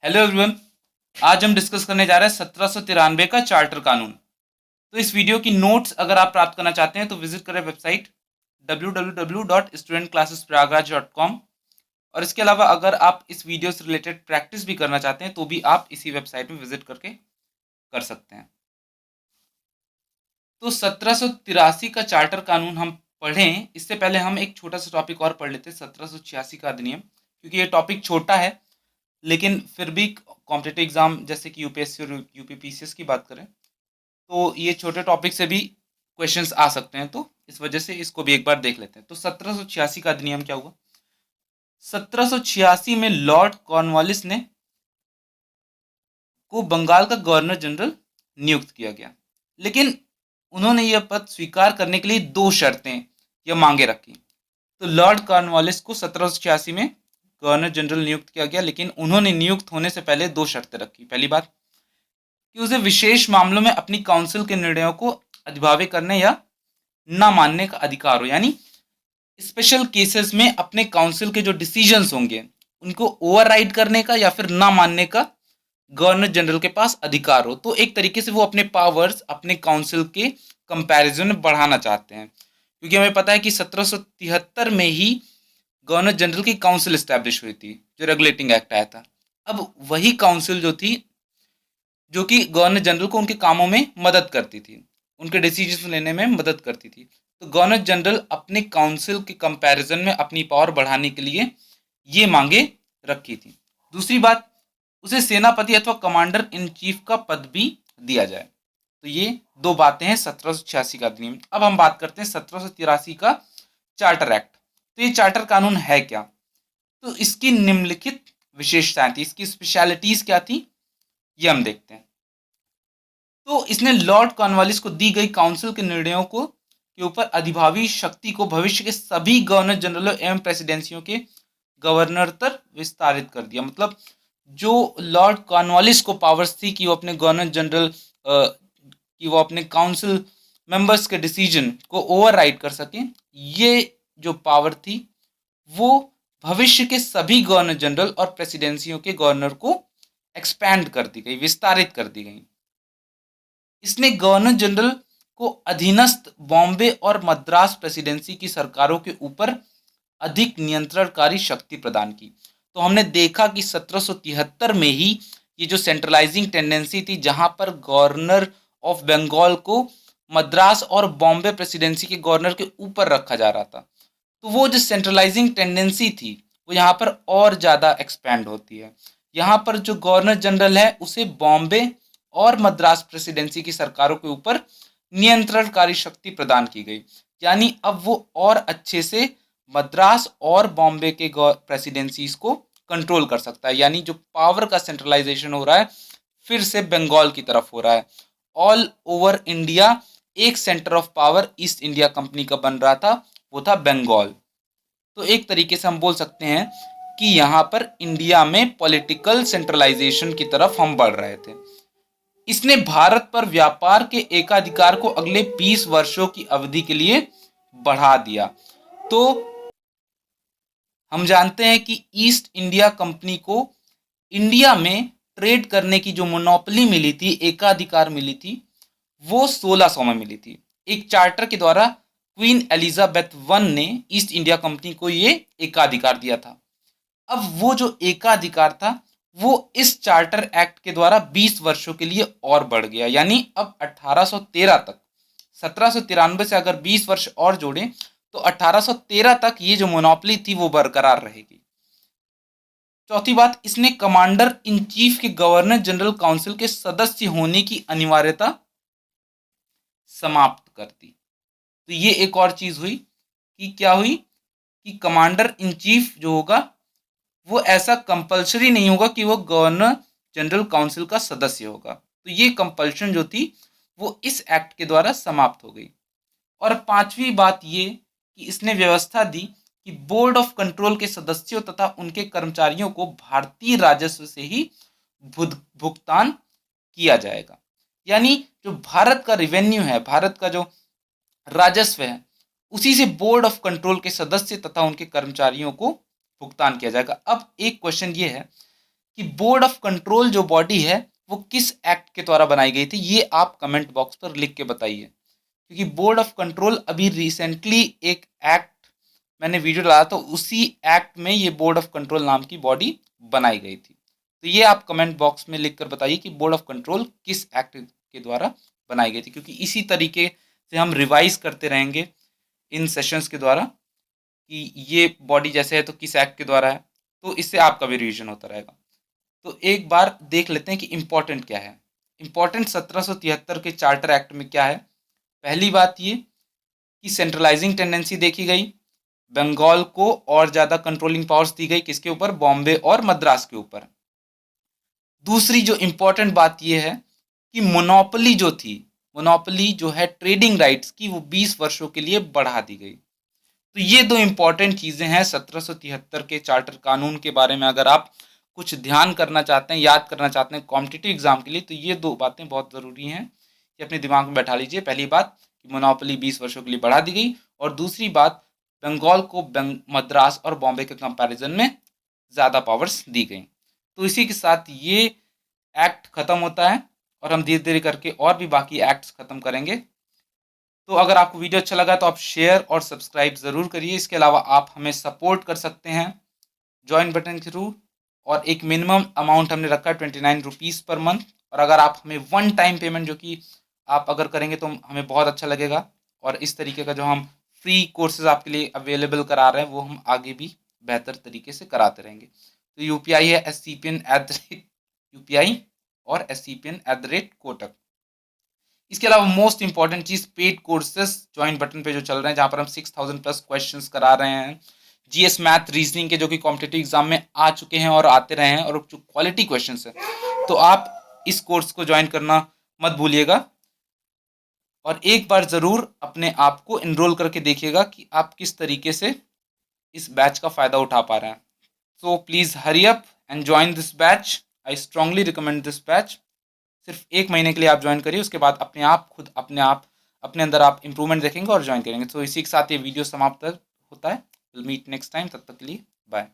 Hello everyone. आज हम discuss करने जा रहे हैं 1793 का चार्टर कानून। तो इस वीडियो की नोट्स अगर आप प्राप्त करना चाहते हैं तो विजिट करें वेबसाइट www.studentclassesprayagraj.com। और इसके अलावा अगर आप इस वीडियो से रिलेटेड प्रैक्टिस भी करना चाहते हैं तो भी आप इसी वेबसाइट में विजिट करके कर सकते हैं। तो 1783 का चार्टर कानून हम पढ़ें इससे पहले हम एक छोटा सा टॉपिक और पढ़ लेते हैं, 1786 का अधिनियम। क्योंकि ये टॉपिक छोटा है लेकिन फिर भी कॉम्पिटेटिव एग्जाम जैसे कि यूपीएससी और यूपीपीसीएस की बात करें तो ये छोटे टॉपिक से भी क्वेश्चंस आ सकते हैं, तो इस वजह से इसको भी एक बार देख लेते हैं। तो 1786 का अधिनियम क्या हुआ? 1786 में लॉर्ड कॉर्नवालिस ने को बंगाल का गवर्नर जनरल नियुक्त किया गया, लेकिन उन्होंने यह पद स्वीकार करने के लिए दो शर्तें या मांगे रखी। तो लॉर्ड कॉर्नवालिस को 1786 में गवर्नर जनरल नियुक्त किया गया, लेकिन उन्होंने नियुक्त होने से पहले दो शर्तें रखी। पहली बात कि उसे विशेष मामलों में अपनी काउंसिल के निर्णयों को अधिभावी करने या ना मानने का अधिकार हो, यानी स्पेशल केसेस में अपने काउंसिल के जो डिसीजंस होंगे उनको ओवरराइड करने का या फिर ना मानने का गवर्नर जनरल के पास अधिकार हो। तो एक तरीके से वो अपने पावर्स अपने काउंसिल के कंपैरिजन में बढ़ाना चाहते हैं, क्योंकि हमें पता है कि 1773 में ही गवर्नर जनरल की काउंसिल स्टैब्लिश हुई थी, जो रेगुलेटिंग एक्ट आया था। अब वही काउंसिल जो थी, जो कि गवर्नर जनरल को उनके कामों में मदद करती थी, उनके डिसीजन लेने में मदद करती थी। तो गवर्नर जनरल अपने काउंसिल के कंपैरिजन में अपनी पावर बढ़ाने के लिए ये मांगे रखी थी। दूसरी बात, उसे सेनापति अथवा कमांडर इन चीफ का पद भी दिया जाए। तो ये दो बातें हैं 1786 का अधिनियम। अब हम बात करते हैं 1783 का चार्टर एक्ट। तो ये चार्टर कानून है क्या? तो इसकी निम्नलिखित विशेषताएं थी, इसकी स्पेशलिटीज क्या थी, ये हम देखते हैं। तो इसने लॉर्ड कॉर्नवालिस को दी गई काउंसिल के निर्णयों को के ऊपर अधिभावी शक्ति को भविष्य के सभी गवर्नर जनरलों एवं प्रेसिडेंसियों के गवर्नर तक विस्तारित कर दिया। मतलब जो लॉर्ड कॉर्नवालिस को पावर्स थी कि वो अपने गवर्नर जनरल कि वो अपने काउंसिल मेंबर्स के डिसीजन को ओवरराइड कर सके, ये जो पावर थी वो भविष्य के सभी गवर्नर जनरल और प्रेसिडेंसियों के गवर्नर को एक्सपैंड कर दी गई, विस्तारित कर दी गई। इसने गवर्नर जनरल को अधीनस्थ बॉम्बे और मद्रास प्रेसिडेंसी की सरकारों के ऊपर अधिक नियंत्रणकारी शक्ति प्रदान की। तो हमने देखा कि 1773 में ही ये जो सेंट्रलाइजिंग टेंडेंसी थी, जहां पर गवर्नर ऑफ बंगाल को मद्रास और बॉम्बे प्रेसिडेंसी के गवर्नर के ऊपर रखा जा रहा था, तो वो जो सेंट्रलाइजिंग टेंडेंसी थी वो यहाँ पर और ज़्यादा एक्सपैंड होती है। यहाँ पर जो गवर्नर जनरल है उसे बॉम्बे और मद्रास प्रेसिडेंसी की सरकारों के ऊपर नियंत्रणकारी शक्ति प्रदान की गई, यानी अब वो और अच्छे से मद्रास और बॉम्बे के प्रेसिडेंसीज को कंट्रोल कर सकता है। यानी जो पावर का सेंट्रलाइजेशन हो रहा है फिर से बंगाल की तरफ हो रहा है। ऑल ओवर इंडिया एक centre of power east India company का बन रहा था, वो था बंगाल। तो एक तरीके से हम बोल सकते हैं कि यहाँ पर इंडिया में पॉलिटिकल सेंट्रलाइजेशन की तरफ हम बढ़ रहे थे। इसने भारत पर व्यापार के एकाधिकार को अगले 20 वर्षों की अवधि के लिए बढ़ा दिया। तो हम जानते हैं कि ईस्ट इंडिया कंपनी को इंडिया में ट्रेड करने की जो मोनोपोली मिली थी, एकाधिकार मिली थी, वो 1600 में मिली थी। एक चार्टर के द्वारा क्वीन एलिजाबेथ वन ने ईस्ट इंडिया कंपनी को ये एकाधिकार दिया था। अब वो जो एकाधिकार था वो इस चार्टर एक्ट के द्वारा 20 वर्षों के लिए और बढ़ गया, यानी अब 1813 तक, 1793 से अगर 20 वर्ष और जोड़ें तो 1813 तक ये जो मोनोपोली थी वो बरकरार रहेगी। चौथी बात, इसने कमांडर इन चीफ के गवर्नर जनरल काउंसिल के सदस्य होने की अनिवार्यता समाप्त कर दी। तो ये एक और चीज हुई कि क्या हुई कि कमांडर इन चीफ जो होगा वो ऐसा कंपलसरी नहीं होगा कि वो गवर्नर जनरल काउंसिल का सदस्य होगा। तो ये कंपल्शन जो थी वो इस एक्ट के द्वारा समाप्त हो गई। और पांचवी बात ये कि इसने व्यवस्था दी कि बोर्ड ऑफ कंट्रोल के सदस्यों तथा उनके कर्मचारियों को भारतीय राजस्व से ही भुगतान किया जाएगा। यानी जो भारत का रिवेन्यू है, भारत का जो राजस्व है, उसी से बोर्ड ऑफ कंट्रोल के सदस्य तथा उनके कर्मचारियों को भुगतान किया जाएगा। अब एक क्वेश्चन ये है कि बोर्ड ऑफ कंट्रोल जो बॉडी है वो किस एक्ट के द्वारा बनाई गई थी, ये आप कमेंट बॉक्स पर लिख के बताइए। क्योंकि बोर्ड ऑफ कंट्रोल अभी रिसेंटली एक एक्ट मैंने वीडियो डाला तो उसी एक्ट में ये बोर्ड ऑफ कंट्रोल नाम की बॉडी बनाई गई थी। तो ये आप कमेंट बॉक्स में लिख कर बताइए कि बोर्ड ऑफ कंट्रोल किस एक्ट के द्वारा बनाई गई थी, क्योंकि इसी तरीके से हम रिवाइज करते रहेंगे इन सेशंस के द्वारा कि ये बॉडी जैसे है तो किस एक्ट के द्वारा है, तो इससे आपका भी रिवीजन होता रहेगा। तो एक बार देख लेते हैं कि इम्पोर्टेंट क्या है। इम्पोर्टेंट 1773 के चार्टर एक्ट में क्या है। पहली बात ये कि सेंट्रलाइजिंग टेंडेंसी देखी गई, बंगाल को और ज़्यादा कंट्रोलिंग पावर्स दी गई, किसके ऊपर, बॉम्बे और मद्रास के ऊपर। दूसरी जो इम्पोर्टेंट बात ये है कि मोनोपोली जो थी, मोनोपोली जो है ट्रेडिंग राइट्स की, वो 20 वर्षों के लिए बढ़ा दी गई। तो ये दो इम्पॉर्टेंट चीज़ें हैं 1773 के चार्टर कानून के बारे में। अगर आप कुछ ध्यान करना चाहते हैं, याद करना चाहते हैं कॉम्पिटिटिव एग्जाम के लिए, तो ये दो बातें बहुत ज़रूरी हैं कि अपने दिमाग में बैठा लीजिए। पहली बात कि मोनोपोली 20 वर्षों के लिए बढ़ा दी गई, और दूसरी बात बंगाल को मद्रास और बॉम्बे के कंपैरिजन में ज़्यादा पावर्स दी गई। तो इसी के साथ ये एक्ट ख़त्म होता है और हम धीरे धीरे करके और भी बाकी एक्ट्स ख़त्म करेंगे। तो अगर आपको वीडियो अच्छा लगा तो आप शेयर और सब्सक्राइब ज़रूर करिए। इसके अलावा आप हमें सपोर्ट कर सकते हैं ज्वाइन बटन के थ्रू, और एक मिनिमम अमाउंट हमने रखा है 29 रुपीज़ पर मंथ। और अगर आप हमें वन टाइम पेमेंट जो कि आप अगर करेंगे तो हमें बहुत अच्छा लगेगा, और इस तरीके का जो हम फ्री कोर्सेज आपके लिए अवेलेबल करा रहे हैं वो हम आगे भी बेहतर तरीके से कराते रहेंगे। तो UPI है SCPN@UPI और SCPN@Kotak। इसके अलावा मोस्ट इंपॉर्टेंट चीज़, पेड कोर्सेज ज्वाइन बटन पे जो चल रहे हैं, जहाँ पर हम 6000 प्लस क्वेश्चंस करा रहे हैं, GS मैथ रीजनिंग के, जो कि कॉम्पिटिटिव एग्जाम में आ चुके हैं और आते रहे हैं, और जो क्वालिटी क्वेश्चंस हैं। तो आप इस कोर्स को ज्वाइन करना मत भूलिएगा, और एक बार ज़रूर अपने आप को इनरोल करके देखिएगा कि आप किस तरीके से इस बैच का फ़ायदा उठा पा रहे हैं। So please hurry up and join this batch. I strongly recommend this batch. सिर्फ 1 महीने के लिए आप ज्वाइन करिए, उसके बाद अपने आप खुद अपने अंदर आप इंप्रूवमेंट देखेंगे और ज्वाइन करेंगे। तो इसी के साथ ये वीडियो समाप्त होता है। विल मीट नेक्स्ट टाइम, तब तक के लिए बाय।